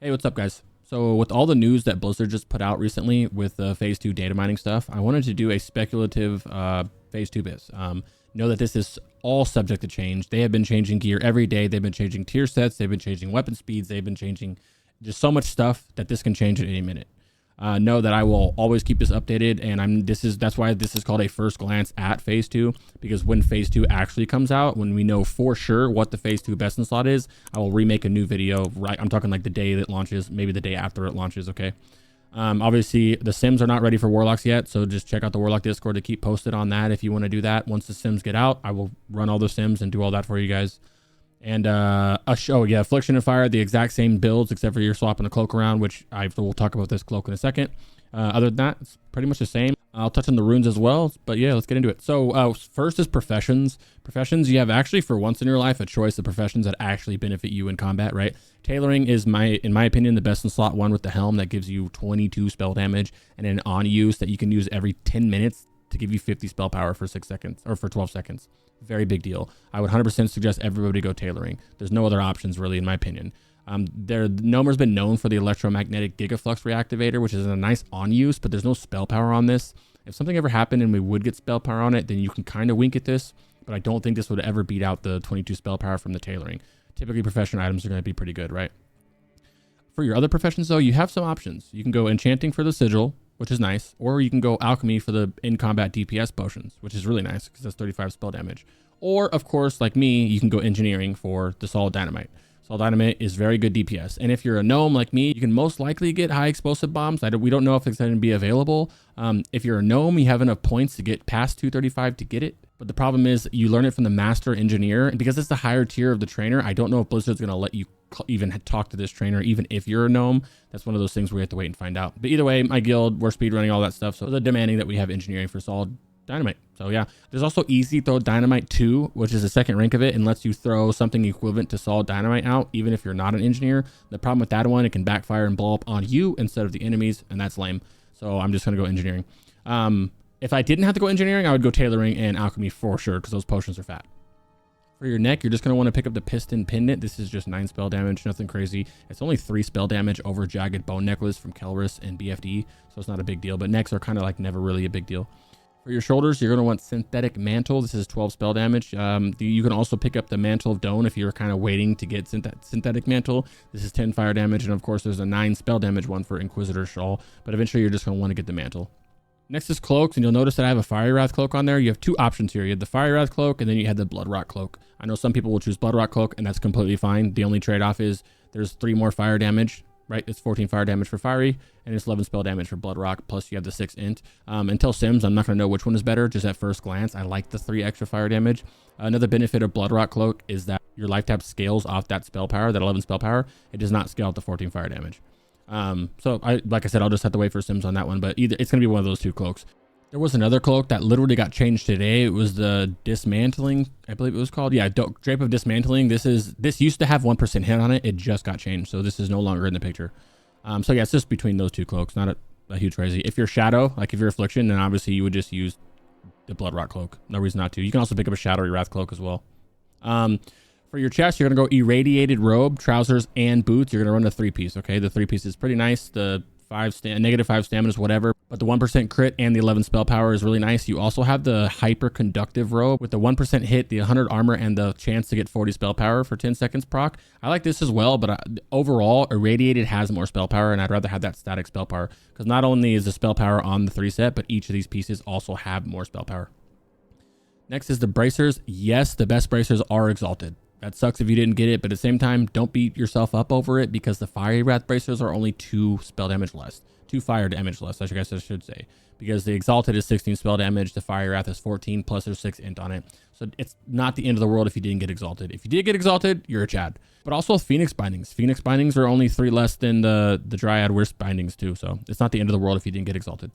Hey, what's up, guys? So with all the news that Blizzard just put out recently with the Phase 2 data mining stuff, I wanted to do a speculative Phase 2 biz. Know that this is all subject to change. They have been changing gear every day. They've been changing tier sets. They've been changing weapon speeds. They've been changing just so much stuff that this can change at any minute. Know that I will always keep this updated, and that's why this is called a first glance at Phase 2, because when Phase 2 actually comes out, when we know for sure what the Phase 2 best in slot is, I will remake a new video. Right, I'm talking like the day that launches, maybe the day after it launches. Okay. Obviously the sims are not ready for Warlocks yet, so just check out the Warlock Discord to keep posted on that if you want to do that. Once the sims get out, I will run all the sims and do all that for you guys. And Affliction and Fire, the exact same builds except for you're swapping the cloak around, which we'll talk about this cloak in a second. Other than that, it's pretty much the same. I'll touch on the runes as well, but yeah, let's get into it. So first is professions. Professions, you have actually for once in your life a choice of professions that actually benefit you in combat, right? Tailoring is in my opinion the best in slot one with the Helm that gives you 22 spell damage, and an on use that you can use every 10 minutes to give you 50 spell power for 6 seconds or for 12 seconds. Very big deal. I would 100% suggest everybody go tailoring. There's no other options really in my opinion. Nomer's been known for the electromagnetic gigaflux reactivator, which is a nice on use, but there's no spell power on this. If something ever happened and we would get spell power on it, then you can kind of wink at this, but I don't think this would ever beat out the 22 spell power from the tailoring. Typically profession items are going to be pretty good, right? For your other professions though, you have some options. You can go enchanting for the sigil, which is nice, or you can go alchemy for the in-combat DPS potions, which is really nice because that's 35 spell damage. Or of course, like me, you can go engineering for the solid dynamite. Solid dynamite is very good DPS. And if you're a gnome like me, you can most likely get high explosive bombs. We don't know if it's going to be available. If you're a gnome, you have enough points to get past 235 to get it. But the problem is you learn it from the master engineer, and because it's the higher tier of the trainer, I don't know if Blizzard's going to let you even talk to this trainer, even if you're a gnome. That's one of those things where we have to wait and find out. But either way, my guild, we're speedrunning all that stuff, so they're demanding that we have engineering for solid dynamite. So yeah, there's also easy throw dynamite 2, which is the second rank of it and lets you throw something equivalent to solid dynamite out, even if you're not an engineer. The problem with that one, it can backfire and blow up on you instead of the enemies, and that's lame. So I'm just going to go engineering. If I didn't have to go engineering, I would go tailoring and alchemy for sure, because those potions are fat. For your neck, you're just going to want to pick up the piston pendant. This is just 9 spell damage, nothing crazy. It's only 3 spell damage over jagged bone necklace from Kelris and BFD, so it's not a big deal, but necks are kind of like never really a big deal. For your shoulders, you're going to want synthetic mantle. This is 12 spell damage. You can also pick up the mantle of Dawn if you're kind of waiting to get synthetic mantle. This is 10 fire damage, and of course there's a 9 spell damage one for Inquisitor Shawl, but eventually you're just going to want to get the mantle. Next is cloaks, and you'll notice that I have a Fiery Wrath cloak on there. You have 2 options here. You have the Fiery Wrath cloak, and then you have the Blood Rot cloak. I know some people will choose Blood Rot cloak, and that's completely fine. The only trade-off is there's 3 more fire damage, right? It's 14 fire damage for Fiery, and it's 11 spell damage for Blood Rock, plus you have the 6 int. Until Sims, I'm not going to know which one is better, just at first glance. I like the 3 extra fire damage. Another benefit of Blood Rot cloak is that your life tap scales off that spell power, that 11 spell power. It does not scale out the 14 fire damage. Like I said, I'll just have to wait for Sims on that one, but either it's going to be one of those 2 cloaks. There was another cloak that literally got changed today. It was the Dismantling, I believe it was called. Yeah, Drape of Dismantling. This used to have 1% hit on it. It just got changed, so this is no longer in the picture. So yeah, it's just between those 2 cloaks, not a huge crazy. If you're Shadow, like if you're Affliction, then obviously you would just use the Blood Rot cloak. No reason not to. You can also pick up a Shadowy Wrath cloak as well. For your chest, you're going to go Irradiated Robe, Trousers, and Boots. You're going to run a 3-piece, okay? The 3-piece is pretty nice. The negative 5 stamina is whatever, but the 1% crit and the 11 spell power is really nice. You also have the hyper conductive robe with the 1% hit, the 100 armor, and the chance to get 40 spell power for 10 seconds proc. I like this as well, but overall Irradiated has more spell power, and I'd rather have that static spell power, because not only is the spell power on the 3 set, but each of these pieces also have more spell power. Next is the bracers. Yes, the best bracers are exalted. That sucks if you didn't get it, but at the same time, don't beat yourself up over it, because the Fiery Wrath bracers are only 2 spell damage less. 2 fire damage less, I guess I should say. Because the Exalted is 16 spell damage, the Fiery Wrath is 14, plus there's 6 int on it. So it's not the end of the world if you didn't get Exalted. If you did get Exalted, you're a Chad. But also Phoenix Bindings. Phoenix Bindings are only 3 less than the Dryad Wisp Bindings too, so it's not the end of the world if you didn't get Exalted.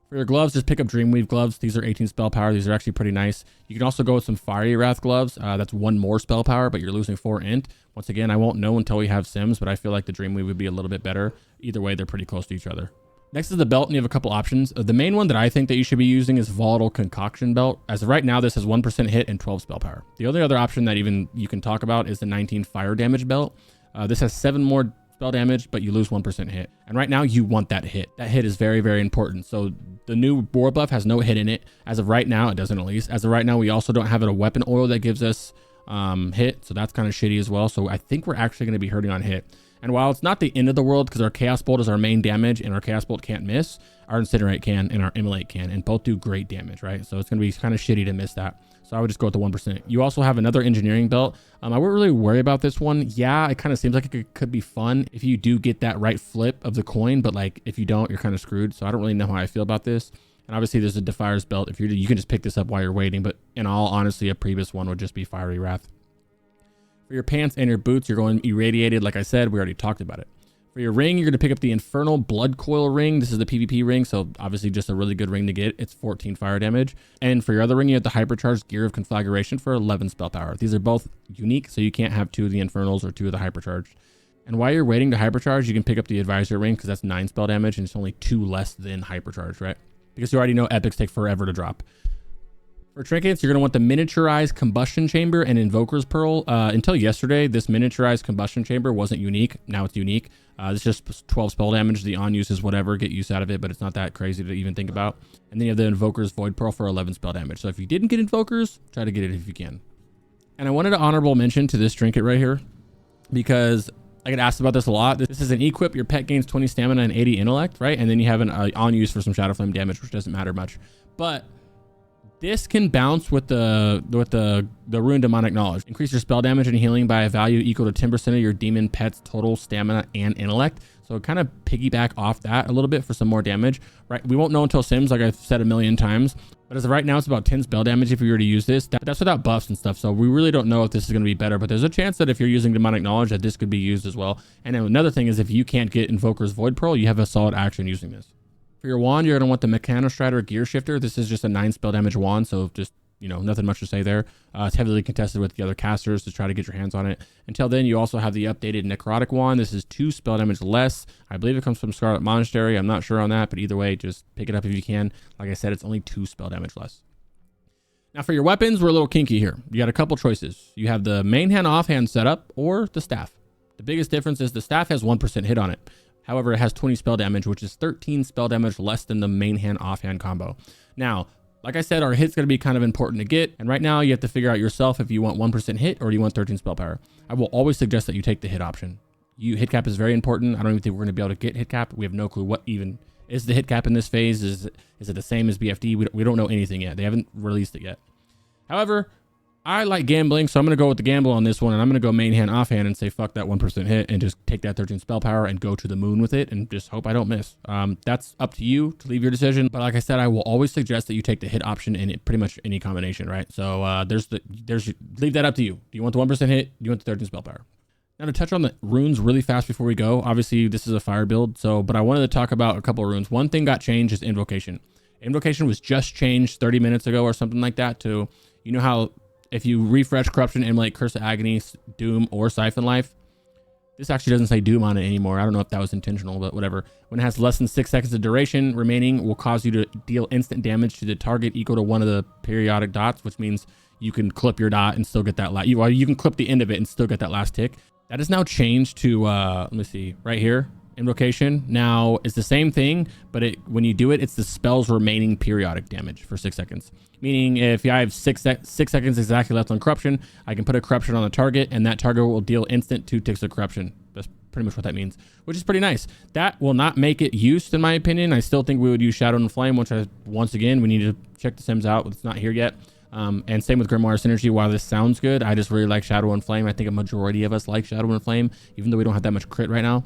For your gloves, just pick up Dreamweave gloves. These are 18 spell power. These are actually pretty nice. You can also go with some Fiery Wrath gloves. That's 1 more spell power, but you're losing 4 int. Once again, I won't know until we have Sims, but I feel like the Dreamweave would be a little bit better. Either way, they're pretty close to each other. Next is the belt, and you have a couple options. The main one that I think that you should be using is Volatile Concoction Belt. As of right now, this has 1% hit and 12 spell power. The only other option that even you can talk about is the 19 fire damage belt. This has 7 more spell damage, but you lose 1% hit. And right now you want that hit. That hit is very, very important. So the new war buff has no hit in it. As of right now, it doesn't at least. As of right now, we also don't have a weapon oil that gives us hit. So that's kind of shitty as well. So I think we're actually going to be hurting on hit. And while it's not the end of the world, because our Chaos Bolt is our main damage and our Chaos Bolt can't miss, our Incinerate can and our Immolate can, and both do great damage, right? So it's going to be kind of shitty to miss that. So I would just go with the 1%. You also have another engineering belt. I wouldn't really worry about this one. Yeah, it kind of seems like it could be fun if you do get that right flip of the coin, but like if you don't, you're kind of screwed. So I don't really know how I feel about this. And obviously there's a Defier's belt. If you can just pick this up while you're waiting, but in all honesty, a previous one would just be Fiery Wrath. For your pants and your boots, you're going Irradiated. Like I said, we already talked about it. For your ring, you're going to pick up the Infernal Blood Coil ring. This is the PvP ring, so obviously just a really good ring to get. It's 14 fire damage. And for your other ring, you have the Hypercharged Gear of Conflagration for 11 spell power. These are both unique, so you can't have 2 of the Infernals or 2 of the Hypercharged. And while you're waiting to Hypercharge, you can pick up the Advisor ring because that's 9 spell damage and it's only 2 less than Hypercharged, right? Because you already know epics take forever to drop. For trinkets, you're going to want the Miniaturized Combustion Chamber and Invoker's Pearl. Until yesterday, this Miniaturized Combustion Chamber wasn't unique. Now it's unique. It's just 12 spell damage. The on use is whatever. Get use out of it, but it's not that crazy to even think about. And then you have the Invoker's Void Pearl for 11 spell damage. So if you didn't get Invokers, try to get it if you can. And I wanted to honorable mention to this trinket right here because I get asked about this a lot. This is an equip. Your pet gains 20 stamina and 80 intellect, right? And then you have an on use for some Shadow Flame damage, which doesn't matter much. But this can bounce with the Rune Demonic Knowledge. Increase your spell damage and healing by a value equal to 10% of your demon pet's total stamina and intellect. So kind of piggyback off that a little bit for some more damage, right? We won't know until Sims, like I've said a million times. But as of right now, it's about 10 spell damage if you were to use this. That's without buffs and stuff. So we really don't know if this is going to be better. But there's a chance that if you're using Demonic Knowledge, that this could be used as well. And then another thing is if you can't get Invoker's Void Pearl, you have a solid action using this. For your wand, you're going to want the Mechanostrider Gear Shifter. This is just a 9 spell damage wand, so just, you know, nothing much to say there. It's heavily contested with the other casters to try to get your hands on it. Until then, you also have the updated Necrotic Wand. This is 2 spell damage less. I believe it comes from Scarlet Monastery. I'm not sure on that, but either way, just pick it up if you can. Like I said, it's only 2 spell damage less. Now for your weapons, we're a little kinky here. You got a couple choices. You have the main hand offhand setup or the staff. The biggest difference is the staff has 1% hit on it. However, it has 20 spell damage, which is 13 spell damage less than the main hand offhand combo. Now, like I said, our hit's going to be kind of important to get. And right now you have to figure out yourself if you want 1% hit or you want 13 spell power. I will always suggest that you take the hit option. Hit cap is very important. I don't even think we're going to be able to get hit cap. We have no clue what even is the hit cap in this phase. Is it the same as BFD? We don't know anything yet. They haven't released it yet. However, I like gambling, so I'm going to go with the gamble on this one, and I'm going to go main hand offhand and say fuck that 1% hit and just take that 13 spell power and go to the moon with it and just hope I don't miss. That's up to you to leave your decision, but like I said, I will always suggest that you take the hit option in pretty much any combination, right? So leave that up to you. Do you want the 1% hit? Do you want the 13 spell power? Now to touch on the runes really fast before we go, obviously this is a fire build, but I wanted to talk about a couple of runes. One thing got changed is Invocation. Invocation was just changed 30 minutes ago or something like that to, you know how if you refresh Corruption, Immolate, Curse of Agony, Doom, or Siphon Life, this actually doesn't say Doom on it anymore. I don't know if that was intentional, but whatever. When it has less than 6 seconds of duration remaining, will cause you to deal instant damage to the target equal to one of the periodic dots, which means you can clip your dot and still get that last. You can clip the end of it and still get that last tick. That is now changed to, let me see, right here. Invocation now is the same thing, but when you do it, it's the spell's remaining periodic damage for 6 seconds. Meaning if I have 6 seconds exactly left on Corruption, I can put a Corruption on the target and that target will deal instant 2 ticks of Corruption. That's pretty much what that means, which is pretty nice. That will not make it used in my opinion. I still think we would use Shadow and Flame, which once again, we need to check the sims out. It's not here yet. And same with Grimoire Synergy. While this sounds good, I just really like Shadow and Flame. I think a majority of us like Shadow and Flame, even though we don't have that much crit right now.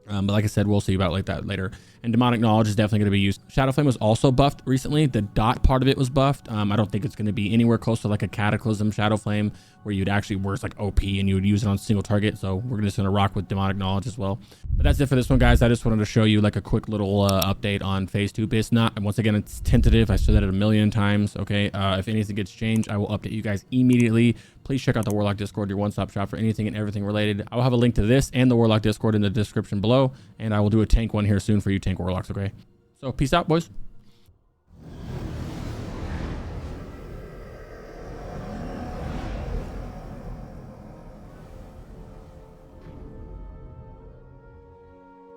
But like I said, we'll see about like that later. And Demonic Knowledge is definitely going to be used. Shadow Flame was also buffed recently. The dot part of it was buffed. I don't think it's going to be anywhere close to like a Cataclysm Shadow Flame where where it's like OP and you would use it on a single target. So we're just going to rock with Demonic Knowledge as well. But that's it for this one, guys. I just wanted to show you like a quick little update on Phase 2. But it's not, once again, it's tentative. I said that a million times. Okay. If anything gets changed, I will update you guys immediately. Please check out the Warlock Discord, your one-stop shop for anything and everything related. I will have a link to this and the Warlock Discord in the description below, and I will do a tank one here soon for you tank Warlocks, okay? So peace out, boys.